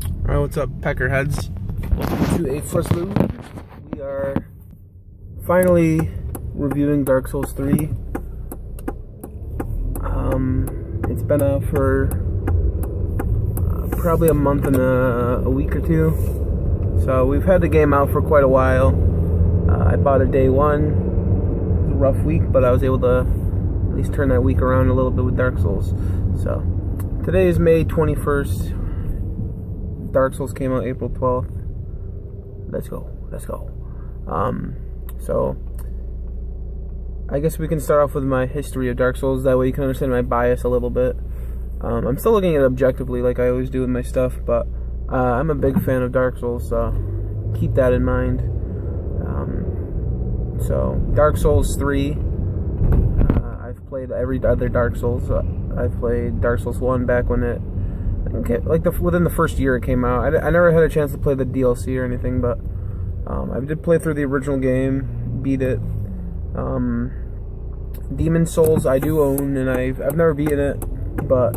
Alright, what's up, Peckerheads? Welcome to a Frazzlog. We are finally reviewing Dark Souls 3. It's been out for probably a month and a week or two. So we've had the game out for quite a while. I bought it day one. It was a rough week, but I was able to at least turn that week around a little bit with Dark Souls. So today is May 21st. Dark Souls came out April 12th. Let's go. So I guess we can start off with my history of Dark Souls. That way you can understand my bias a little bit. I'm still looking at it objectively like I always do with my stuff, but I'm a big fan of Dark Souls, so keep that in mind. So Dark Souls 3, I've played every other Dark Souls. I've played Dark Souls 1 back when it, within the first year it came out. I never had a chance to play the DLC or anything, but I did play through the original game, beat it. Demon Souls I do own, and I've never beaten it, but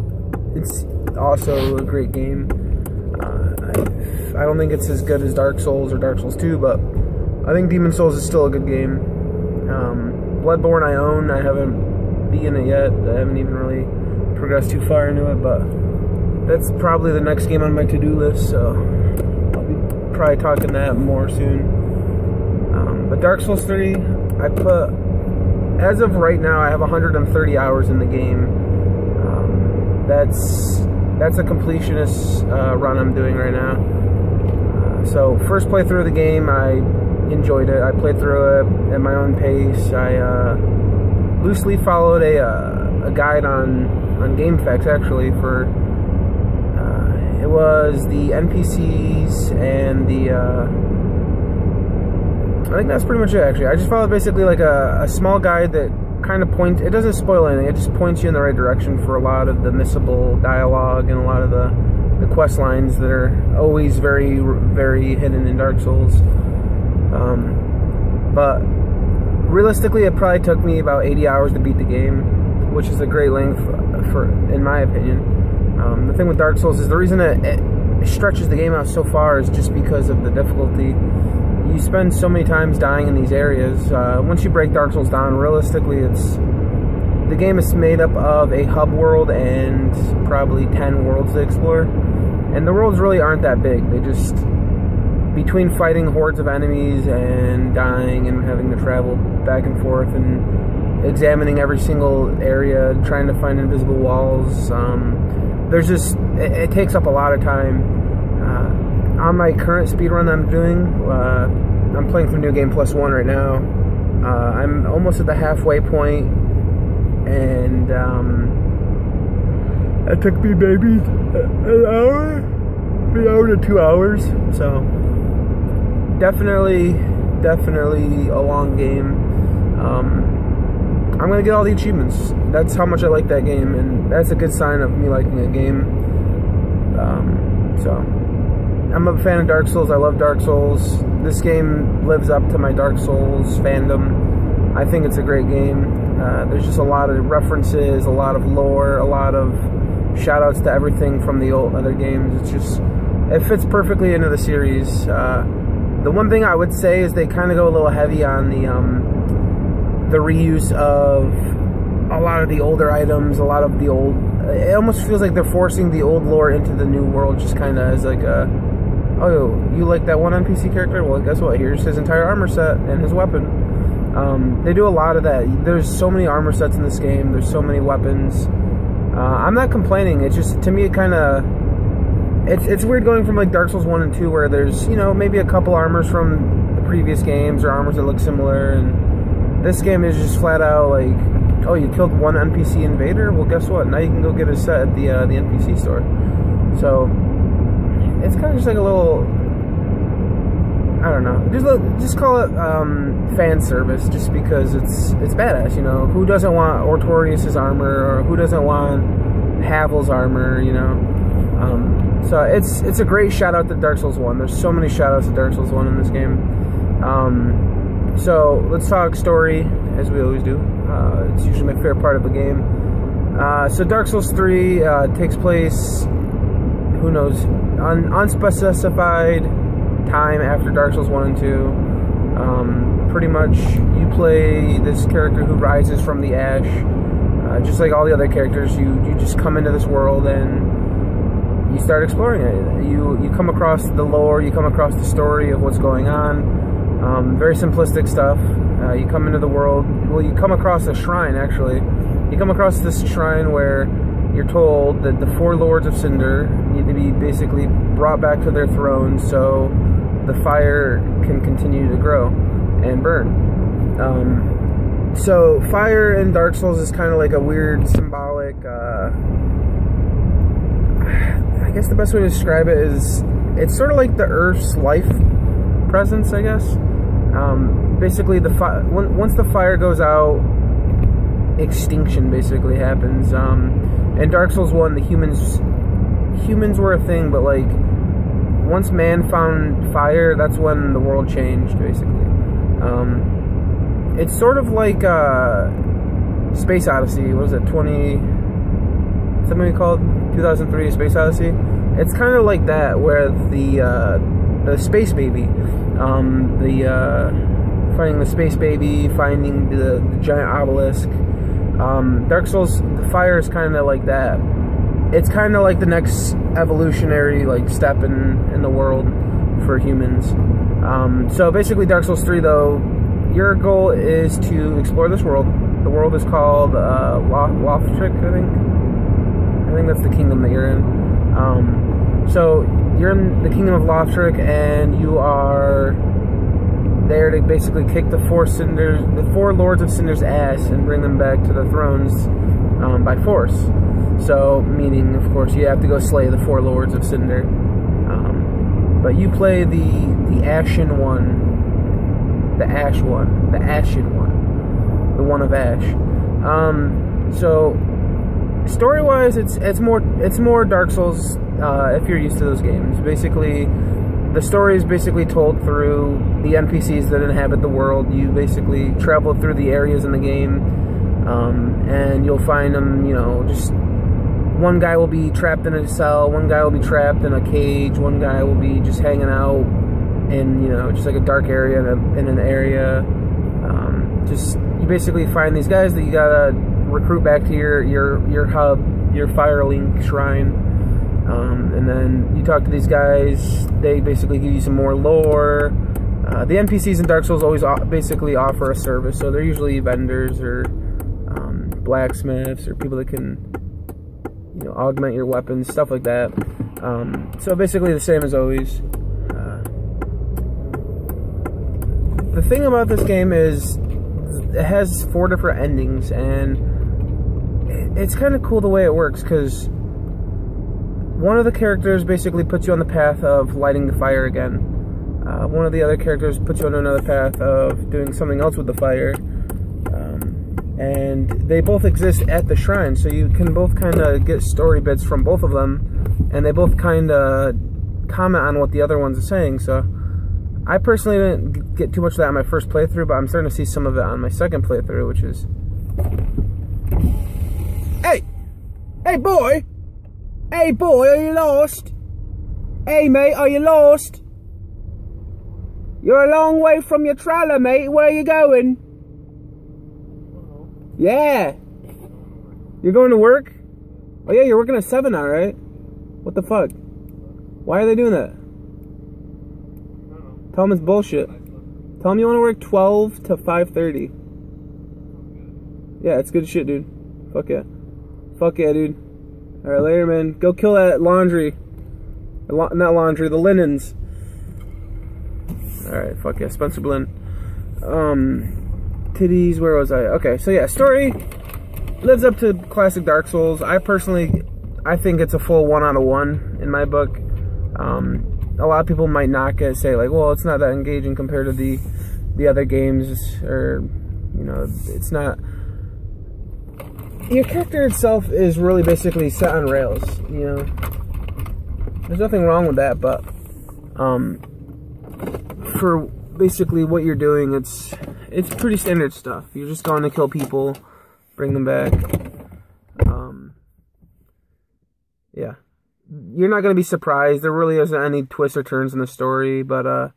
it's also a great game. I don't think it's as good as Dark Souls or Dark Souls 2, but I think Demon Souls is still a good game. Bloodborne I own. I haven't beaten it yet. I haven't even really progressed too far into it, but that's probably the next game on my to-do list, so I'll be probably talking that more soon. But Dark Souls 3, as of right now, I have 130 hours in the game. That's a completionist run I'm doing right now. So first playthrough of the game, I enjoyed it. I played through it at my own pace. I loosely followed a guide on GameFAQs actually for. It was the NPCs and the, I think that's pretty much it actually. I just followed basically like a small guide that kind of points, it doesn't spoil anything, it just points you in the right direction for a lot of the missable dialogue and a lot of the quest lines that are always very, very hidden in Dark Souls. But realistically it probably took me about 80 hours to beat the game, which is a great length in my opinion. The thing with Dark Souls is the reason it stretches the game out so far is just because of the difficulty. You spend so many times dying in these areas. Once you break Dark Souls down, realistically, the game is made up of a hub world and probably 10 worlds to explore. And the worlds really aren't that big. They just, between fighting hordes of enemies and dying and having to travel back and forth and examining every single area, trying to find invisible walls, there's just, it takes up a lot of time. On my current speedrun that I'm doing, I'm playing through New Game Plus 1 right now. I'm almost at the halfway point, and it took me maybe an hour to 2 hours, so definitely a long game. I'm gonna get all the achievements. That's how much I like that game, and that's a good sign of me liking a game. So I'm a fan of Dark Souls. I love Dark Souls. This game lives up to my Dark Souls fandom. I think it's a great game. There's just a lot of references, a lot of lore, a lot of shout-outs to everything from the old other games. It's just, it fits perfectly into the series. The one thing I would say is they kind of go a little heavy on the reuse of a lot of the older items, a lot of the old. It almost feels like they're forcing the old lore into the new world, just kind of as like a, oh, you like that one NPC character? Well, guess what? Here's his entire armor set and his weapon. They do a lot of that. There's so many armor sets in this game. There's so many weapons. I'm not complaining. It's just, to me, it kind of, it's weird going from like Dark Souls 1 and 2 where there's, you know, maybe a couple armors from the previous games or armors that look similar, and this game is just flat out like, oh, you killed one NPC invader? Well, guess what? Now you can go get a set at the NPC store. So it's kind of just like a little, I don't know. Just call it fan service, just because it's badass. You know, who doesn't want Artorias' armor, or who doesn't want Havel's armor? You know. So it's a great shout out to Dark Souls 1. There's so many shout outs to Dark Souls 1 in this game. So let's talk story, as we always do. It's usually my favorite part of the game. So Dark Souls 3 takes place who knows, unspecified time after Dark Souls 1 and 2. Pretty much, you play this character who rises from the ash. Just like all the other characters, you just come into this world and you start exploring it. You come across the lore, you come across the story of what's going on. Very simplistic stuff. You come into the world, well, you come across a shrine, actually. You come across this shrine where you're told that the 4 Lords of Cinder need to be basically brought back to their thrones so the fire can continue to grow and burn. So fire in Dark Souls is kind of like a weird symbolic, I guess the best way to describe it is, it's sort of like the Earth's life presence, I guess. Basically, once the fire goes out, extinction basically happens. In Dark Souls 1, the humans were a thing, but like, once man found fire, that's when the world changed, basically. It's sort of like Space Odyssey. What was it, something called 2003 Space Odyssey? It's kind of like that, where the space baby, finding the space baby, finding the giant obelisk. Dark Souls, the fire is kind of like that. It's kind of like the next evolutionary like step in the world for humans. So basically, Dark Souls 3, though, your goal is to explore this world. The world is called Lothric, I think that's the kingdom that you're in. So you're in the kingdom of Lothric, and you are there to basically kick the 4 Lords of Cinder's ass and bring them back to the thrones by force. So, meaning, of course, you have to go slay the 4 Lords of Cinder. But you play the Ashen one. The Ash one. The Ashen one. The one of Ash. So, story-wise, it's more Dark Souls if you're used to those games. Basically, the story is basically told through the NPCs that inhabit the world. You basically travel through the areas in the game, and you'll find them, you know, just one guy will be trapped in a cell, one guy will be trapped in a cage, one guy will be just hanging out in, you know, just like a dark area in an area. You basically find these guys that you gotta recruit back to your hub, your Firelink shrine. And then you talk to these guys, they basically give you some more lore. The NPCs in Dark Souls always basically offer a service, so they're usually vendors or blacksmiths or people that can, you know, augment your weapons, stuff like that. So basically the same as always. The thing about this game is it has 4 different endings, and it's kind of cool the way it works, because one of the characters basically puts you on the path of lighting the fire again. One of the other characters puts you on another path of doing something else with the fire. And they both exist at the shrine, so you can both kind of get story bits from both of them, and they both kind of comment on what the other ones are saying. So I personally didn't get too much of that on my first playthrough, but I'm starting to see some of it on my second playthrough, which is... Hey! Hey, boy! Hey, boy, are you lost? Hey, mate, are you lost? You're a long way from your trailer, mate. Where are you going? Yeah. You're going to work? Oh, yeah, you're working at 7 now, right? What the fuck? Why are they doing that? Tell them it's bullshit. Tell them you want to work 12 to 5:30. Yeah, it's good shit, dude. Fuck yeah. Fuck yeah, dude. Alright, later, man. Go kill that laundry. Not laundry, the linens. Alright, fuck yeah. Spencer Blinn. Titties, where was I? Okay, so yeah, story lives up to classic Dark Souls. I think it's a full 1 out of 1 in my book. A lot of people might knock it, say like, well, it's not that engaging compared to the other games, or, you know, it's not. Your character itself is really basically set on rails, you know. There's nothing wrong with that, but for basically what you're doing, it's pretty standard stuff. You're just going to kill people, bring them back. Yeah. you're not going to be surprised. There really isn't any twists or turns in the story, but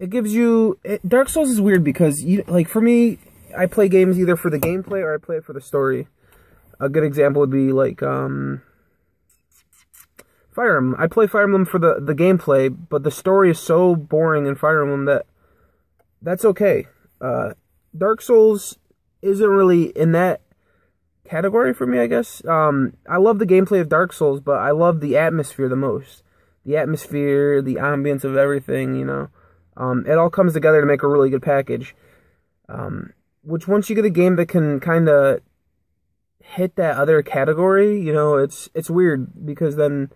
it gives you... Dark Souls is weird because, like, for me, I play games either for the gameplay or I play it for the story. A good example would be, like, Fire Emblem. I play Fire Emblem for the gameplay, but the story is so boring in Fire Emblem that's okay. Dark Souls isn't really in that category for me, I guess. I love the gameplay of Dark Souls, but I love the atmosphere the most. The atmosphere, the ambience of everything, you know. It all comes together to make a really good package. Which once you get a game that can kind of hit that other category, you know, it's weird because then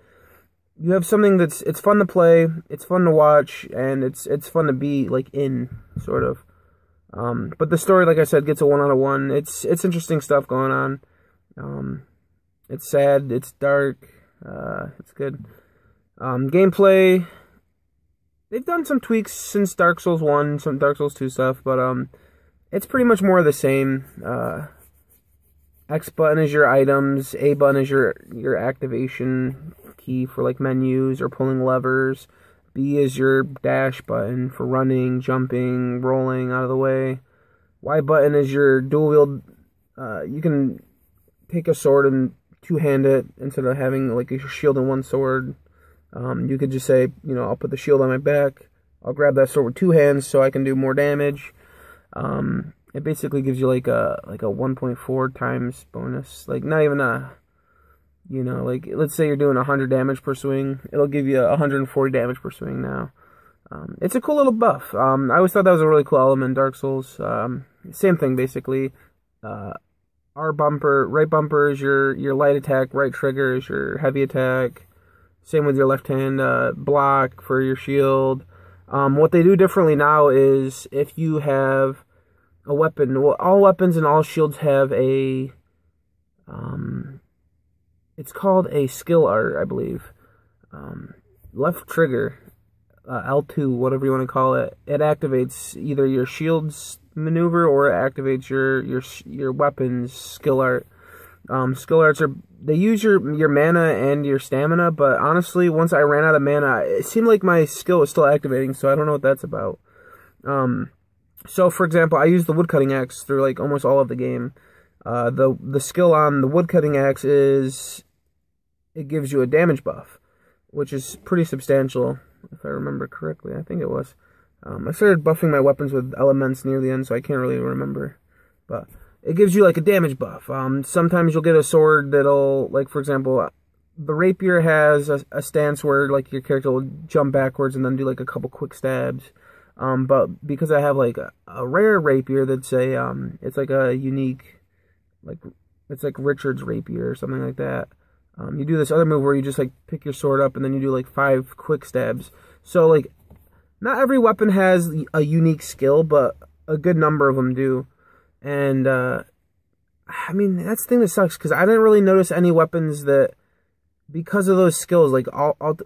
you have something it's fun to play, it's fun to watch, and it's fun to be like in, sort of. But the story, like I said, gets a 1 out of 1. It's interesting stuff going on. It's sad, it's dark, it's good. Gameplay, they've done some tweaks since Dark Souls 1, some Dark Souls 2 stuff, but it's pretty much more of the same. X button is your items, A button is your activation key for like menus or pulling levers. B is your dash button for running, jumping, rolling out of the way. Y button is your dual wield. You can take a sword and two-hand it instead of having like a shield and one sword. You could just say, you know, I'll put the shield on my back. I'll grab that sword with two hands so I can do more damage. It basically gives you like a 1.4 times bonus. Like not even a, you know, like let's say you're doing 100 damage per swing, it'll give you 140 damage per swing now. It's a cool little buff. I always thought that was a really cool element in Dark Souls. Same thing basically. R bumper, right bumper is your light attack, right trigger is your heavy attack. Same with your left hand block for your shield. What they do differently now is if you have a weapon, well, all weapons and all shields have a, it's called a skill art, I believe. Left trigger, L2, whatever you want to call it, it activates either your shield's maneuver or it activates your weapon's skill art. Skill arts they use your mana and your stamina, but honestly, once I ran out of mana, it seemed like my skill was still activating, so I don't know what that's about. So, for example, I use the woodcutting axe through, like, almost all of the game. The skill on the woodcutting axe is, it gives you a damage buff, which is pretty substantial, if I remember correctly. I think it was. I started buffing my weapons with elements near the end, so I can't really remember. But it gives you, like, a damage buff. Sometimes you'll get a sword that'll, like, for example, the rapier has a stance where, like, your character will jump backwards and then do, like, a couple quick stabs. But because I have like a rare rapier that's it's like a unique, like, it's like Richard's rapier or something like that. You do this other move where you just like pick your sword up and then you do like 5 quick stabs. So like, not every weapon has a unique skill, but a good number of them do. And, I mean, that's the thing that sucks, because I didn't really notice any weapons that, because of those skills, like,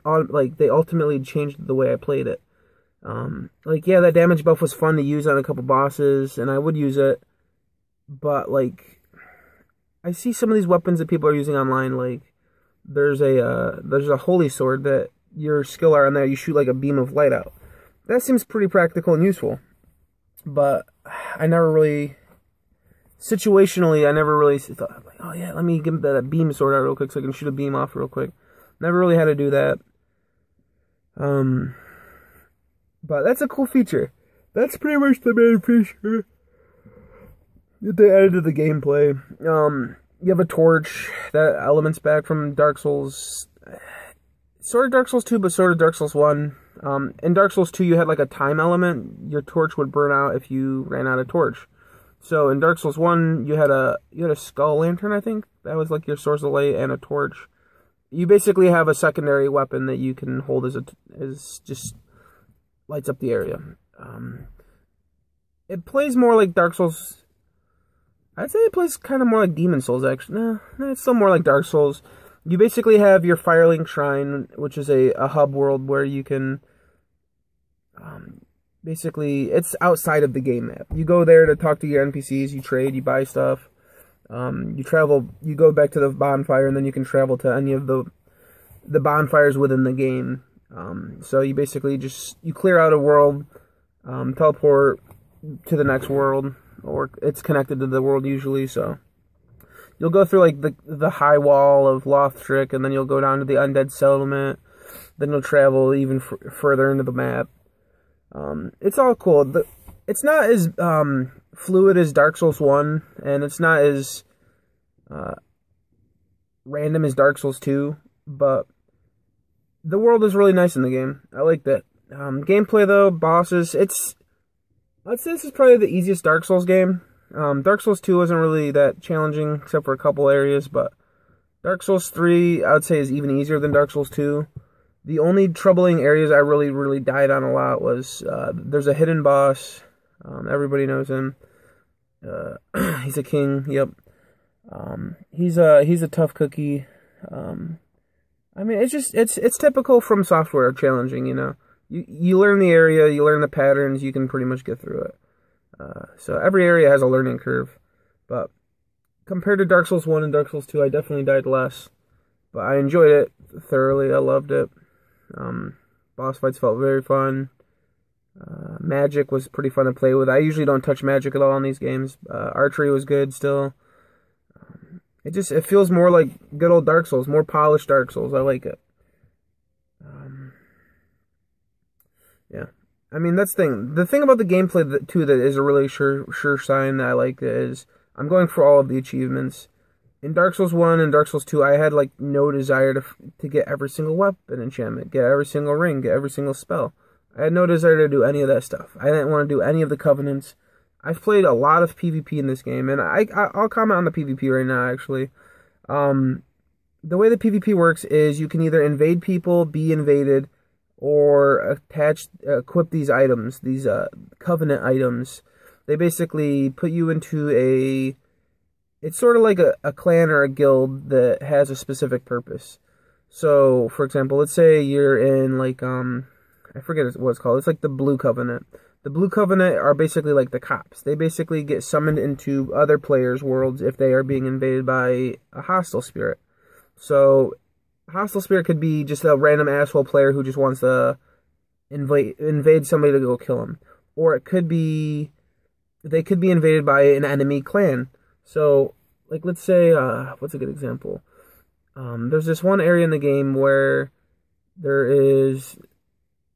like, they ultimately changed the way I played it. Like, yeah, that damage buff was fun to use on a couple bosses, and I would use it, but, like, I see some of these weapons that people are using online, like, there's a holy sword that your skill art on there, you shoot, like, a beam of light out. That seems pretty practical and useful, but I never really, situationally, I never really thought, like, oh, yeah, let me give that beam sword out real quick so I can shoot a beam off real quick. Never really had to do that. But that's a cool feature. That's pretty much the main feature that they added to the gameplay. You have a torch. That element's back from Dark Souls. Sort of Dark Souls 2, but sort of Dark Souls 1. In Dark Souls 2, you had like a time element. Your torch would burn out if you ran out of torch. So in Dark Souls 1, you had a skull lantern, I think. That was like your source of light, and a torch. You basically have a secondary weapon that you can hold as just lights up the area. It plays more like Dark Souls. I'd say it plays kind of more like Demon Souls, actually. No, it's still more like Dark Souls. You basically have your Firelink Shrine, which is a hub world where you can... basically, it's outside of the game map. You go there to talk to your NPCs, you trade, you buy stuff. You go back to the bonfire, and then you can travel to any of the bonfires within the game. So you basically you clear out a world, teleport to the next world, or it's connected to the world usually. So you'll go through like the high wall of Lothric, and then you'll go down to the undead settlement. Then you'll travel even further into the map. It's all cool. It's not as fluid as Dark Souls 1, and it's not as random as Dark Souls 2, but the world is really nice in the game. I like that. Gameplay though, bosses, I'd say this is probably the easiest Dark Souls game. Dark Souls 2 wasn't really that challenging, except for a couple areas, but Dark Souls 3, I would say, is even easier than Dark Souls 2. The only troubling areas I really died on a lot was, there's a hidden boss. Everybody knows him. He's a king, yep. He's a tough cookie. I mean, it's typical From Software, challenging, you know. You learn the area, you learn the patterns, you can pretty much get through it. So every area has a learning curve, but compared to Dark Souls 1 and Dark Souls 2, I definitely died less. But I enjoyed it thoroughly, I loved it. Boss fights felt very fun. Magic was pretty fun to play with. I usually don't touch magic at all in these games. Archery was good still. It feels more like good old Dark Souls, more polished Dark Souls. I like it. Yeah. I mean, that's the thing. The thing about the gameplay, too, that is a really sure sign that I like is I'm going for all of the achievements. In Dark Souls 1 and Dark Souls 2, I had, like, no desire to get every single weapon enchantment, get every single ring, get every single spell. I had no desire to do any of that stuff. I didn't want to do any of the covenants. I've played a lot of PvP in this game, and I'll comment on the PvP right now, actually. The way the PvP works is you can either invade people, be invaded, or equip these items, these covenant items. They basically put you into it's sort of like a clan or a guild that has a specific purpose. So, for example, let's say you're in, like, I forget what it's called. It's like the Blue Covenant. The Blue Covenant are basically like the cops. They basically get summoned into other players' worlds if they are being invaded by a hostile spirit. So, a hostile spirit could be just a random asshole player who just wants to invade somebody to go kill him. Or it could be, they could be invaded by an enemy clan. So, like, let's say, what's a good example? There's this one area in the game where there's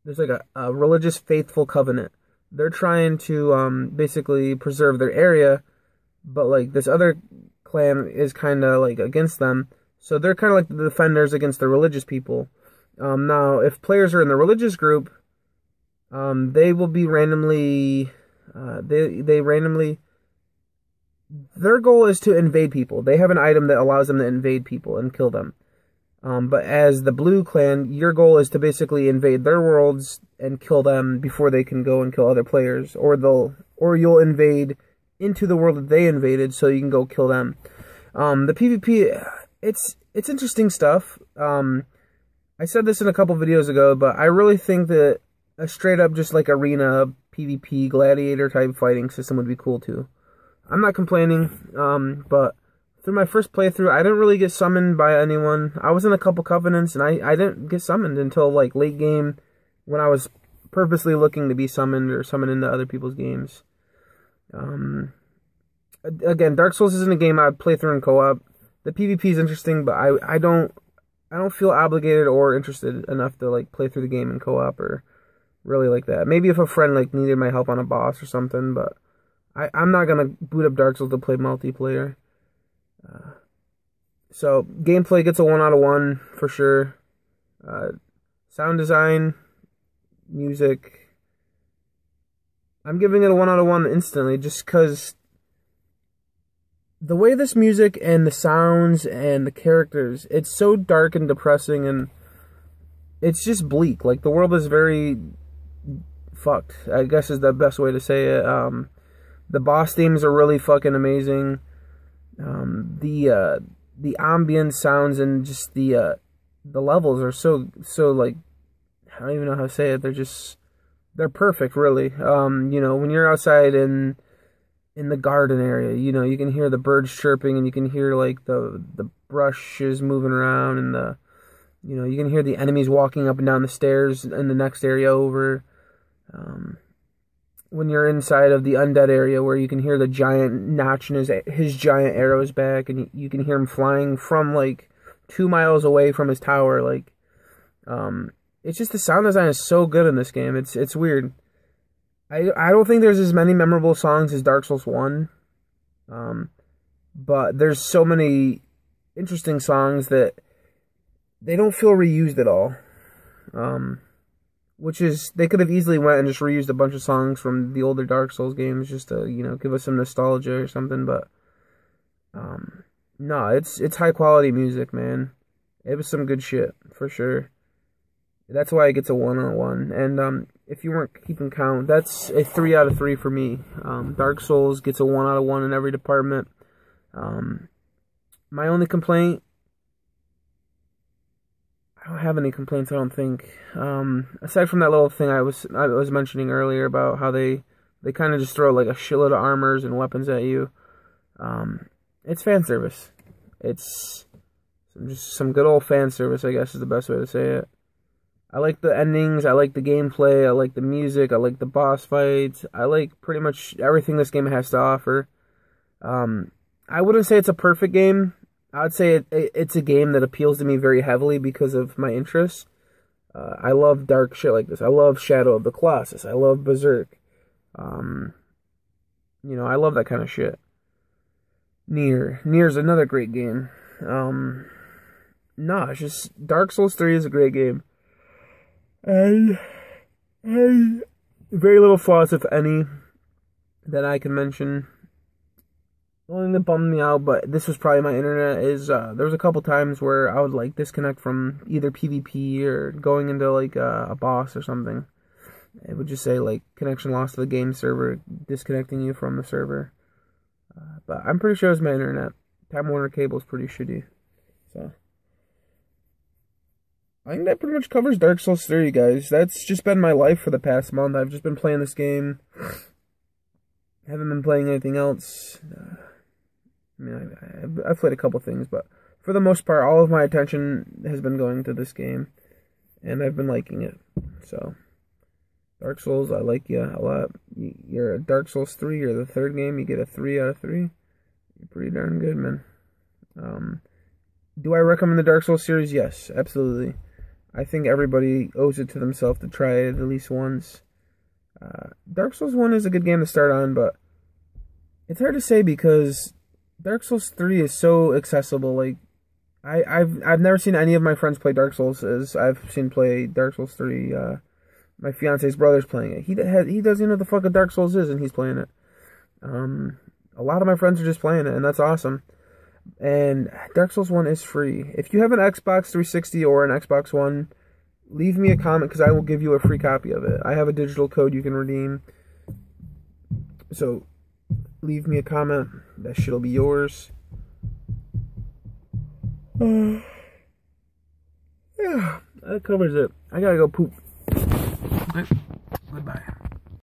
like a religious faithful covenant. They're trying to basically preserve their area, but like this other clan is kind of like against them. So they're kind of like the defenders against the religious people. Now, if players are in the religious group, they will be randomly, their goal is to invade people. They have an item that allows them to invade people and kill them. But as the Blue Clan, your goal is to basically invade their worlds and kill them before they can go and kill other players, or you'll invade into the world that they invaded so you can go kill them. The PvP, it's interesting stuff. I said this in a couple videos ago, but I really think that a straight up just like arena PvP gladiator type fighting system would be cool too. I'm not complaining, but through my first playthrough, I didn't really get summoned by anyone. I was in a couple covenants, and I didn't get summoned until, like, late game, when I was purposely looking to be summoned or summoned into other people's games. Again, Dark Souls isn't a game I'd play through in co-op. The PvP is interesting, but I don't feel obligated or interested enough to, like, play through the game in co-op or really like that. Maybe if a friend, like, needed my help on a boss or something, but I'm not gonna boot up Dark Souls to play multiplayer. So, gameplay gets a 1 out of 1 for sure. Sound design, music, I'm giving it a 1 out of 1 instantly, just because the way this music and the sounds and the characters, it's so dark and depressing, and it's just bleak. Like, the world is very fucked, I guess is the best way to say it. The boss themes are really fucking amazing. The ambient sounds and just the levels are so like, I don't even know how to say it. They're perfect, really. You know, when you're outside in in the garden area. You know, you can hear the birds chirping, and you can hear like the brushes moving around, and you can hear the enemies walking up and down the stairs in the next area over. When you're inside of the undead area, where you can hear the giant notching his giant arrows back, and you can hear him flying from like 2 miles away from his tower. Like, it's just, the sound design is so good in this game. It's weird. I don't think there's as many memorable songs as Dark Souls 1, but there's so many interesting songs that they don't feel reused at all. Which is, they could have easily went and just reused a bunch of songs from the older Dark Souls games just to, give us some nostalgia or something, but no, it's high quality music, man. It was some good shit, for sure. That's why it gets a 1 on 1. And if you weren't keeping count, that's a 3 out of 3 for me. Dark Souls gets a 1 out of 1 in every department. My only complaint, I don't have any complaints, I don't think. Aside from that little thing I was mentioning earlier about how they kind of just throw like a shitload of armors and weapons at you. It's fan service. It's just some good old fan service, I guess is the best way to say it. I like the endings, I like the gameplay, I like the music, I like the boss fights, I like pretty much everything this game has to offer. I wouldn't say it's a perfect game. I would say it's a game that appeals to me very heavily because of my interests. I love dark shit like this. I love Shadow of the Colossus. I love Berserk. I love that kind of shit. Nier's another great game. It's just, Dark Souls 3 is a great game. And very little flaws, if any, that I can mention. The only thing that bummed me out, but this was probably my internet, is there was a couple times where I would like disconnect from either PvP or going into like a boss or something. It would just say like connection lost to the game server, disconnecting you from the server. But I'm pretty sure it was my internet. Time Warner cable is pretty shitty. So I think that pretty much covers Dark Souls 3, guys. That's just been my life for the past month. I've just been playing this game. Haven't been playing anything else. I've played a couple things, but for the most part, all of my attention has been going to this game, and I've been liking it. So, Dark Souls, I like you a lot. You're a Dark Souls 3, you're the third game, you get a 3 out of 3. You're pretty darn good, man. Do I recommend the Dark Souls series? Yes, absolutely. I think everybody owes it to themselves to try it at least once. Dark Souls 1 is a good game to start on, but it's hard to say because Dark Souls 3 is so accessible. Like, I've never seen any of my friends play Dark Souls as I've seen play Dark Souls 3. My fiance's brother's playing it. He doesn't know what the fuck a Dark Souls is, and he's playing it. A lot of my friends are just playing it, and that's awesome. And Dark Souls 1 is free. If you have an Xbox 360 or an Xbox One, leave me a comment because I will give you a free copy of it. I have a digital code you can redeem. So, leave me a comment. That shit'll be yours. Yeah, that covers it. I gotta go poop. Okay.